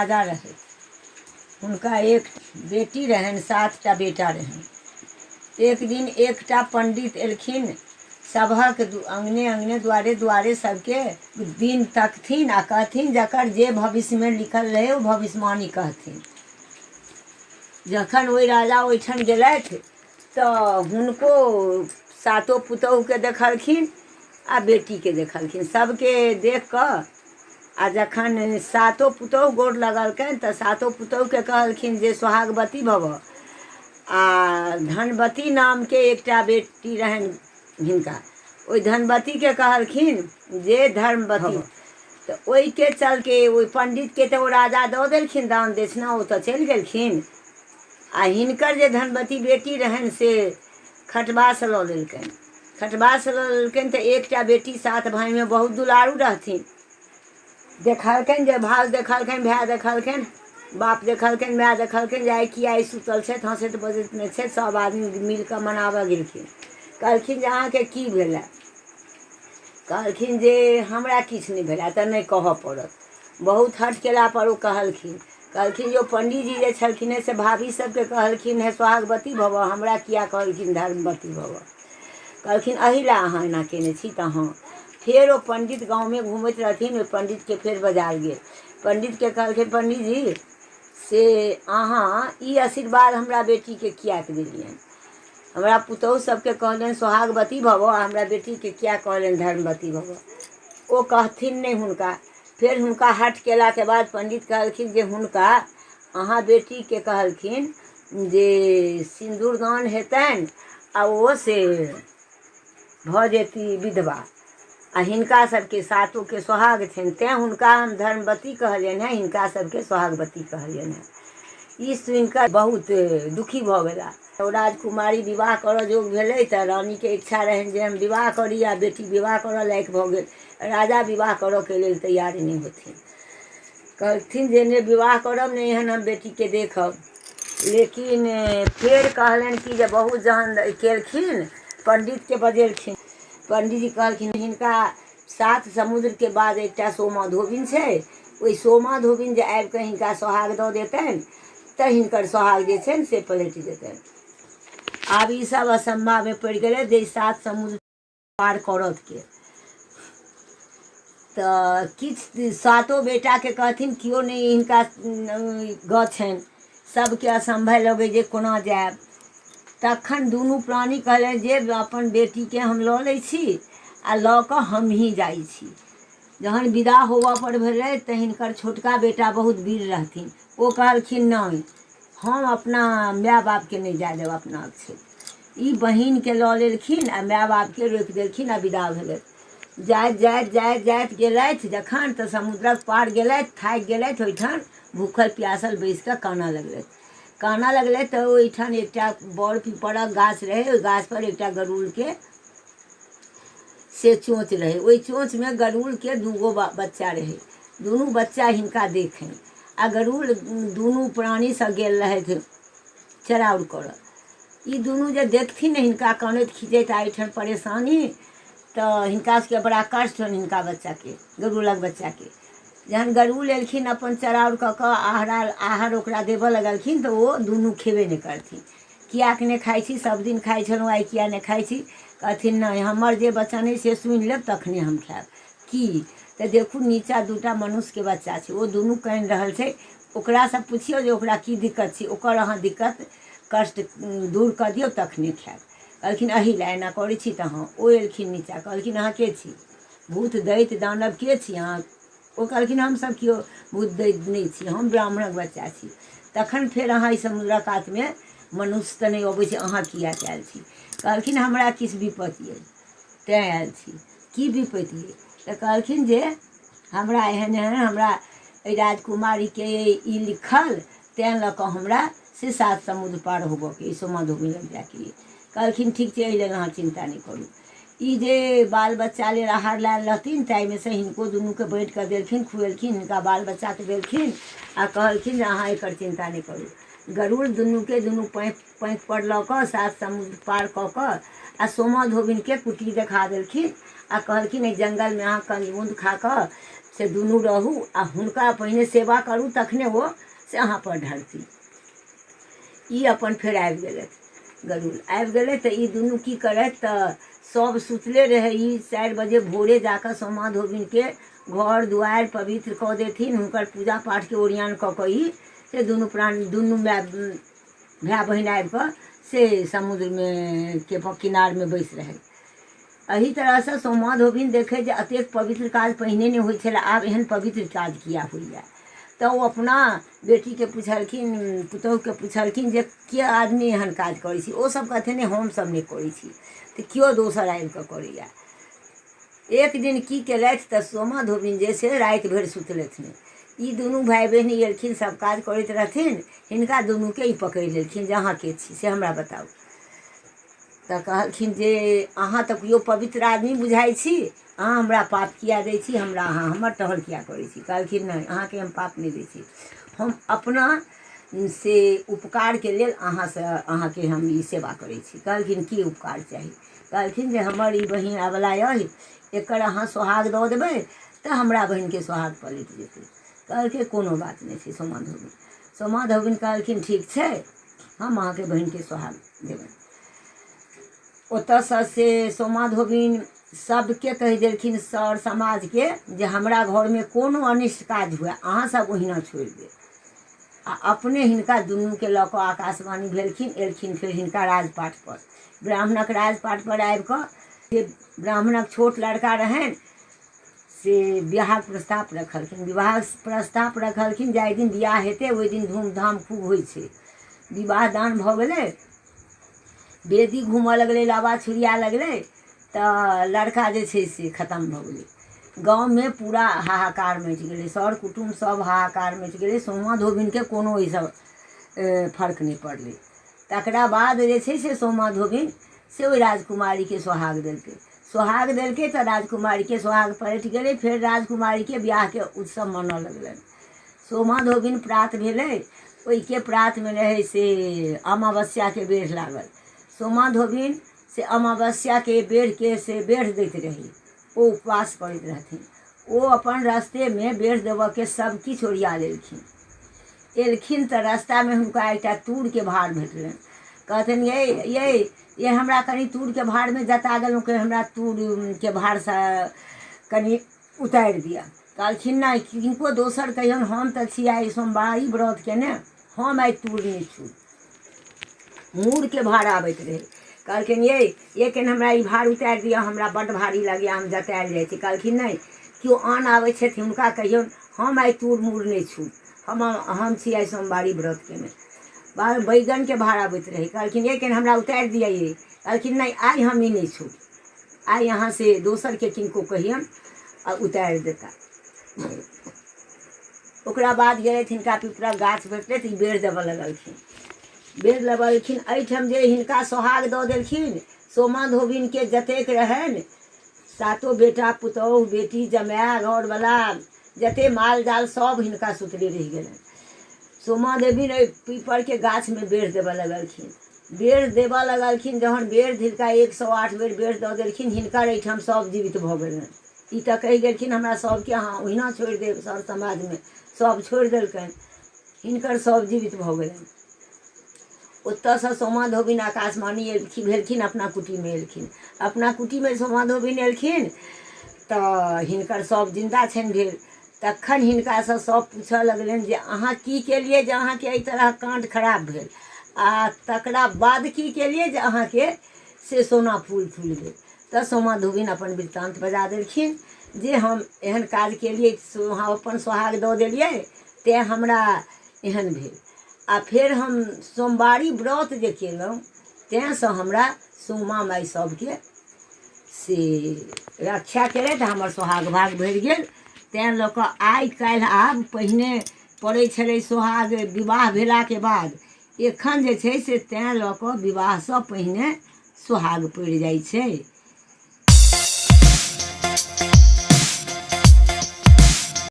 राजा रहे, उनका एक बेटी रहन 7टा बेटा रहन। एक दिन एकटा पंडित एलखिन, सभक अंगने अंगने द्वारे द्वारे सबके दिन तकथिन आ कहथिन जकर जे भविष्य में लिखल रहे वो भविष्यवाणी कहथिन। जखन ओहि राजा ओहिठाम गेलथि तऽ हुनको 7 पुतहु के देखलखिन आ बेटी के देखलखिन। सबके देख कऽ आ जखन 7 पुतहु गोर लगलखिन तऽ 7 पुतहु के कहलखिन जे सोहागवती भव। आ धनवती नाम के एकटा बेटी रहन हिनका, ओहि धनवती के कहलखिन जे धर्मवती। तो ओहि के चल के ओहि पंडित के तो राजा दऽ देलखिन दान दक्षिणा, ओ तो चलि गेलखिन। आ हिनकर जे धनवती बेटी रहन से खटवास लऽ लेलकनि। खटवास लऽ लेलकनि तऽ एकटा बेटी 7 भाई में बहुत दुलारू रहथिन। देखलखिन जे भाग देखलखिन, भाय देखलखिन, बाप देखलखिन, माय देखलखिन जे आइ की आइ सुतल छथि, हँसैत बजैत नहि छथि। सब आदमी मिल कऽ मनाबऽ गेलखिन। कहलखिन जे अहाँके की भेलै? कहलखिन जे हमरा किछु नहि भेलै, तऽ नहि कहऽ पड़त। बहुत हट केला पर ओ कहलखिन जो पंडितजी जे छलखिन से भाभी सबके कहलखिन है सोहागवती भव, हमरा किया कहलखिन धर्मवती भव। कहलखिन एहि लए अहाँ एना केने छी। तऽ हाँ, फेर ओ पंडित गाँव में घूमैत रहथिन, ओहि पंडित के फेर बजाल गेल। पंडित के कहलखिन पंडित जी से अहाँ ई आशीर्वाद हमरा बेटी के किया के देलियनि? हमरा पुतहु सबके कहलनि सोहागवती भव, हमरा बेटी के किया कहलनि धर्मवती भव? ओ कहथिन नहीं हुनका। फिर हुनका हट केला के बाद पंडित कहलखिन जे हुनका अहाँ बेटी के कहलखिन जे सिंदूरदान हेतनि आ ओ से भऽ जेती विधवा, आ हिनका सबके 7 के सोहाग छनि, तेँ हुनका हम धर्मवती कहलियनि हैं, हिनका सबके सोहागवती कहलियनि हैं। ई सुनि कऽ बहुत दुखी भऽ गेला। ओ राजकुमारी विवाह करऽ जोग भेलै तऽ रानी के इच्छा रहनि जे हम विवाह करी, आ बेटी विवाह करऽ लायक भऽ गेल। राजा विवाह करऽ के लेल तैयार नहीं होथिन। कहथिन जे ने विवाह करब नहीं एहन हम बेटी के देखब। लेकिन फेर कहलनि कि जे बहुत जहन केलखिन, पंडित के बजेलखिन। पंडित जी कहलखिन हिनका 7 समुद्र के बाद एकटा सोमा धोबिन छै, ओहि सोमा धोबिन जे आबि कऽ हिनका सोहाग दऽ देतनि तऽ हिनकर सोहाग जे छनि से पलटि जेतनि। आब ई सब असंभव में पड़ि गेलै जे 7 समुद्र पार करत के। तऽ किछु 7 बेटा के कहथिन कियो नहीं हिनका गऽ छनि, सबके असंभव लगे जे कोना जायब। तखन दुनू प्राणी कहलनि जे अपन बेटी के हम लऽ लै छी आ लऽ कऽ हम ही जाइ छी। जहन विदा होबऽ पर भेलै तऽ हिनकर छोटका बेटा बहुत वीर रहथिन। ओ कहलखिन नहीं, हम अपना माय बाप के नहीं जाय देब अपना से। ई बहिन के लऽ लेलखिन आ माय बाप के रोकि देलखिन आ विदा भेलथि। जाइत जाइत जाइत जाइत गेलथि जखन तऽ समुद्रक पार गेलथि, थाकि गेलथि। ओहिठाम भूखल प्यासल बैस कऽ कानऽ लगलथि तऽ ओहिठाम एकटा बड़ पीपरक गाछ रहै, ओहि गाछ पर एकटा गरुड़ के से चोंच रहे। ओहि चोंच में गरुड़ के 2 बच्चा रहे। दुनू बच्चा हिनका देखनि आ गरुड़ दुनू प्राणी से गेल रहथि चराउर करऽ। ई दुनू जे देखथिन हिनका कानैत खींचैत आइठन परेशानी, तऽ हिनका सबके बड़ा कष्ट होनि हिनका बच्चा के, गरुड़क बच्चा के। जहन गरुड़ एलखिन अपन चराउर कऽ कऽ आहार ओकरा देबऽ लगलखिन तऽ ओ दुनू खेबे नहि करथिन। किया के नहि खाइ छी, सब दिन खाइ छलहुँ, आइ किया नहि खाइ छी? कहथिन नहीं, हमर जे वचन अइ से सुनि लेब तखने हम खायब। की तऽ देखू नीचा 2टा मनुष्य के बच्चा छै, ओ दुनू कानि रहल छै। ओकरा से पुछियौ जे ओकरा की दिक्कत छै, ओकर अहाँ दिक्कत कष्ट दूर कऽ दियौ तखने खायब। कहलखिन एहि लए एना करै छी। तऽ हाँ, ओ एलखिन नीचा, कहलखिन अहाँ के छी? भूत दैत्य दानव के छी अहाँ? ओ कहलखिन हमसब केओ भूत दैत्य नहीं छी, हम ब्राह्मणक बच्चा छी। तखन फेर अहाँ ई समुद्रक कात में मनुष्य तऽ नहीं अबै छै, अहाँ किया आयल छी? कहलखिन हमरा किछु विपत्ति अइ तेँ आयल छी। की विपत्ति अइ? तऽ कहलखिन जे हमरा एहन एहन हमरा एहि राजकुमारी के ई लिखल, तेँ लऽ कऽ हमरा से 7 समुद्र पार होबऽ के सोमा धोबिन लग जाके लिए। कहलखिन ठीक छै, एहि लेल अहाँ चिंता नहीं करू। ई जे बाल बच्चा लेल आहार लायल रहथिन ताहिमे से हिनको दुनू के बाँटि कऽ देलखिन, खुएलखिन, हिनका बाल बच्चा के देलखिन आ कहलखिन जे अहाँ एकर चिंता नहीं करू। गरुड़ दुनू के दुनू पैंख पर लऽ कऽ 7 समुद्र पार कऽ कऽ आ सोमा धोबिन के कुटी देखा देलखिन आ कहलखिन एहि जंगल में अहाँ कंजमुंद खा कऽ से दुनू रहू आ हुनका पहिने सेवा करू, तखने वो से अहाँ पर ढरती। ई अपन फेर आबि गेलथि गरुड़। आबि गेलै तऽ ई दुनू की करथि तऽ सब सुतले रहै। ई 4 बजे भोरे जाकऽ सोमा धोबिनके घर दुआरि पवित्र कऽ देथिन, हुनकर पूजा पाठके ओरियान कऽ कऽ ई से दुनू प्राणी दुनू भाय बहिन आबि कऽ से समुद्रमे के किनारमे बैस रहै। एही तरहसँ सोमा धोबिन देखे जे अतेक पवित्र काज पहिने नहि होइ छलै, आब एहन पवित्र काज किया होइए। तऽ ओ अपना बेटीके पुछलखिन, पुतहुके पुछलखिन जे के आदमी एहन काज करै छी। ओसभ कहथिन नहि हमसभ नहि करै छी, तऽ केओ दोसर आबि कऽ करैए। एक दिन की केलथि तऽ सोमा धोबिन जे छै राति भरि सुतलथि नहि। ई दुनू भाय बहिन एलखिन, सब काज करैत रहथिन, हिनका दुनूके ई पकड़ि लेलखिन जे अहाँ के छी से हमरा बताउ। तऽ कहलखिन जे अहाँ तऽ केओ पवित्र आदमी बुझाइ छी, अहाँ हमरा पाप किया दै छी, हमरा अहाँ हमर टहल किया करै छी। कहलखिन नहि, अहाँके हम पाप नहीं दै छी, हम अपना से उपकारके लेल अहाँके हम ई सेवा करै छी। कहलखिन की उपकार चाही। कहलखिन जे हमर ई बहिन आबला अइ, एकर अहाँ सोहाग दऽ देबै तऽ हमरा बहिनके सोहाग पलटि जेतै। कहलकै कोनो बात नहीं छै सोमा धोबिन। सोमा धोबिन कहलखिन ठीक छै, हम अहाँके बहिनके सोहाग देबै। ओतऽसँ से सोमा धोबिन सबके कहि देलखिन, सर समाजके, जे हमरा घरमे कोनो अनिष्ट काज हुए अहाँ सब ओहिना छोड़ि देब। आ अपने हिनका दुनूके लऽ कऽ आकाशवाणी भेलखिन, एलखिन फेर हिनका राजपाट पर। ब्राह्मणक राजपाट पर आबि कऽ जे ब्राह्मणक छोट लड़का रहनि से बियाहक प्रस्ताव रखलखिन। विवाह प्रस्ताव रखलखिन, जाहि दिन बियाह हेतै ओहि दिन धूमधाम खूब होइ छै। विवाह दान भऽ गेलै, बेदी घूमऽ लगलै, लाबा छुरिया लगलै, तऽ लड़का जे छै से खतम भऽ गेलै। गाँवमे पूरा हाहाकार मचि गेलै, सर कुटुम्ब सब हाहाकार मचि गेलै। सोमा धोबिनके कोनो ईसब फर्क नहि पड़लै। तकरा बाद जे छै से सोमा धोबिन से ओहि राजकुमारीके सोहाग देलकै। सोहाग देलकै तऽ राजकुमारीके सोहाग पलटि गेलै। फेर राजकुमारीके बियाहके उत्सव मनऽ लगलनि। सोमा धोबिन प्रात भेलै, ओहिके प्रातमे रहै से अमावस्याके बेढ़ लागल। सोमा धोबिन से अमावस्याके बेढ़के से बेढ़ दैत रही, ओ उपवास करैत रहथिन। ओ अपन रस्तेमे बेढ़ देबऽके सब किछु ओरिया लेलखिन। एलखिन तऽ रास्तामे हुनका एकटा तूरके भार भेटलनि। कहथिन ये हमरा कनि तूरके भारमे जता गेलहुँ, कि हमरा तूरके भारसँ कनि उतारि दिअ। कहलखिन नहि, किनको दोसर कहियौन, हम तऽ छी आइ सोमवारी व्रत केने, हम आइ तूर नहि छू। मूरके भार आबैत रहै। कहलखिन ये केन हमरा ई भार उतारि दिअ, हमरा बड्ड भारी लगैए, हम जतायल जाइ छी। कहलखिन नहि, केओ आन आबै छथि हुनका कहियौन हम आइ तूर मूर नहि छू, हम छी आइ सोमवारी व्रत केने। बैगनके भार आबैत रहै। कहलखिन ये केन हमरा उतारि दिअ ये। कहलखिन नहि, आइ हम ई नहि छू, आइ अहाँ से दोसरके किनको कहियौन आ उतारि देता। ओकरा बाद गेलथि, हिनका पिपरक गाछ भेटलै तऽ ई बेढ़ देबऽ लगलखिन। बेढ़ लगलखिन, एहिठाम जे हिनका सोहाग दऽ देलखिन, सोमा धोबिनके जतेक रहनि, सातो बेटा पुतहु बेटी जमाय घरवला जते माल जाल सब हिनका सुतले रहि गेलनि। सोमा धोबिन एहि पीपरके गाछमे बेढ़ देबऽ लगलखिन। बेढ़ देबऽ लगलखिन, जहन बेढ़ हिनका 108 बेर बेढ़ दऽ देलखिन, हिनकर एहिठाम सब जीवित भऽ गेलनि। ई तऽ कहि गेलखिन हमरा सबके अहाँ ओहिना छोड़ि देब, सर समाजमे सब छोड़ि देलकनि, हिनकर सब जीवित भऽ गेलनि। ओतऽसँ सोमा धोबिन आकाशवाणी भेलखिन, अपना कुटीमे एलखिन। अपना कुटीमे सोमा धोबिन एलखिन तऽ हिनकर सब जिन्दा छनि भेल। तखन हिनकासँ सब पूछऽ लगलनि जे अहाँ की केलिए जे अहाँके एहि तरह काण्ड खराब भेल, आ तकरा बाद की केलिए जे अहाँके से सोना फूल भेल। तऽ सोमा धोबिन अपन वृत्तान्त बजा देलखिन जे हम एहन काज केलिए, हम अपन सोहाग दऽ देलिए तेँ हमरा एहन भेल। आ फेर हम सोमवारी व्रत जे केलहुँ तेँसँ हमरा सोमा माइ सबके से रक्षा केलथि, हमर सोहाग भाग भरि गेल। तेँ लऽ कऽ आइ काल्हि आब पहिने पड़ै छलै सोहाग विवाह भेलाके बाद, एखन जे छै से तेँ लऽ कऽ विवाहसँ पहिने सोहाग पड़ि जाइ छै।